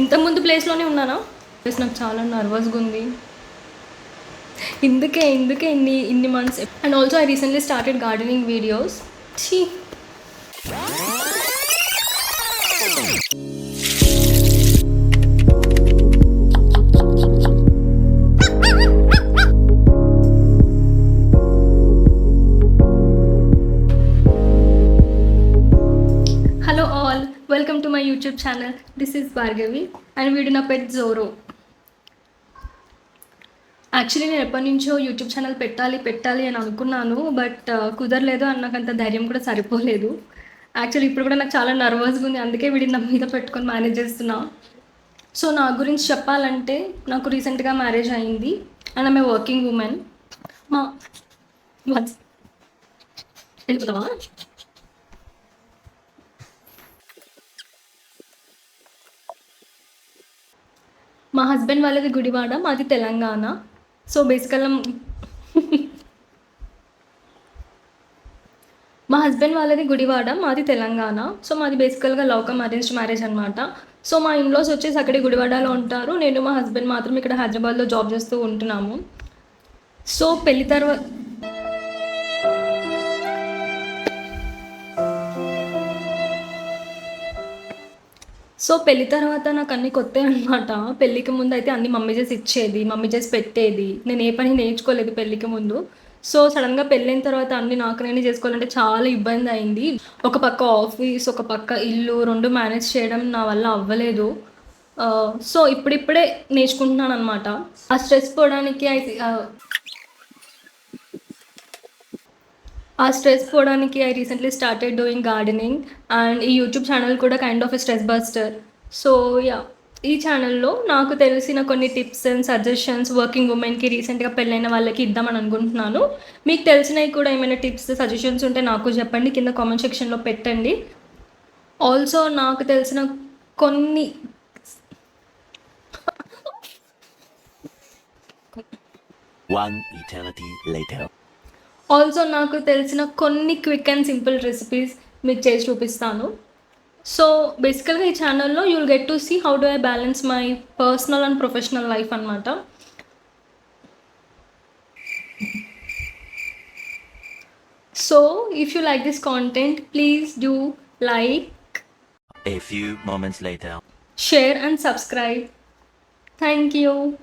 ఇంతకుముందు ప్లేస్లోనే ఉన్నానా? ప్లేస్ నాకు చాలా నర్వస్గా ఉంది. ఇందుకే ఇన్ని months. And also I recently started gardening videos. ఛీ. Hello all, welcome to my YouTube channel. This is Bhargavi and వీడు నా పెట్ జోరో. యాక్చువల్లీ నేను ఎప్పటి నుంచో యూట్యూబ్ ఛానల్ పెట్టాలి అని అనుకున్నాను, బట్ కుదరలేదు అండ్ నాకు అంత ధైర్యం కూడా సరిపోలేదు. యాక్చువల్లీ ఇప్పుడు కూడా నాకు చాలా నర్వస్గా ఉంది, అందుకే వీడిని నా మీద పెట్టుకొని మేనేజ్ చేస్తున్నా. సో నా గురించి చెప్పాలంటే, నాకు రీసెంట్గా మ్యారేజ్ అయింది అండ్ ఆమె వర్కింగ్ ఉమెన్. మా వెళ్ళిపోతావా? మా హస్బెండ్ వాళ్ళది గుడివాడ, మాది తెలంగాణ. సో బేసికల్గా మా హస్బెండ్ వాళ్ళది గుడివాడ, మాది తెలంగాణ. సో మాది బేసికల్గా లవ్ కమ్ అరేంజ్డ్ మ్యారేజ్ అనమాట. సో మా ఇన్లాస్ వచ్చేసి అక్కడే గుడివాడలో ఉంటారు. నేను మా హస్బెండ్ మాత్రం ఇక్కడ హైదరాబాద్లో జాబ్ చేస్తూ ఉంటున్నాము. సో పెళ్లి తర్వాత నాకు అన్నీ కొత్త అనమాట. పెళ్ళికి ముందు అయితే అన్ని మమ్మీ చేసి ఇచ్చేది, మమ్మీ చేసి పెట్టేది. నేను ఏ పని నేర్చుకోలేదు పెళ్ళికి ముందు. సో సడన్గా పెళ్ళైన తర్వాత అన్నీ నాకు నేనే చేసుకోవాలంటే చాలా ఇబ్బంది అయింది. ఒక పక్క ఆఫీస్, ఒక పక్క ఇల్లు, రెండు మేనేజ్ చేయడం నా వల్ల అవ్వలేదు. సో ఇప్పుడిప్పుడే నేర్చుకుంటున్నాను అనమాట. ఆ స్ట్రెస్ పోవడానికి I recently started doing gardening and ఈ యూట్యూబ్ ఛానల్ కూడా kind of a stress buster. So yeah, ఈ ఛానల్లో నాకు తెలిసిన కొన్ని టిప్స్ అండ్ సజెషన్స్ వర్కింగ్ ఉమెన్కి, రీసెంట్గా పెళ్ళైన వాళ్ళకి ఇద్దామని అనుకుంటున్నాను. మీకు తెలిసినవి కూడా ఏమైనా టిప్స్ సజెషన్స్ ఉంటే నాకు చెప్పండి, కింద కామెంట్ సెక్షన్లో పెట్టండి. ఆల్సో నాకు తెలిసిన కొన్ని క్విక్ అండ్ సింపుల్ రెసిపీస్ మీకు చేసి చూపిస్తాను. సో బేసికల్గా ఈ ఛానల్లో you'll get to see how do I balance my personal and professional life అనమాట. So if you like this content, please do like, A few moments later. share and subscribe. Thank you.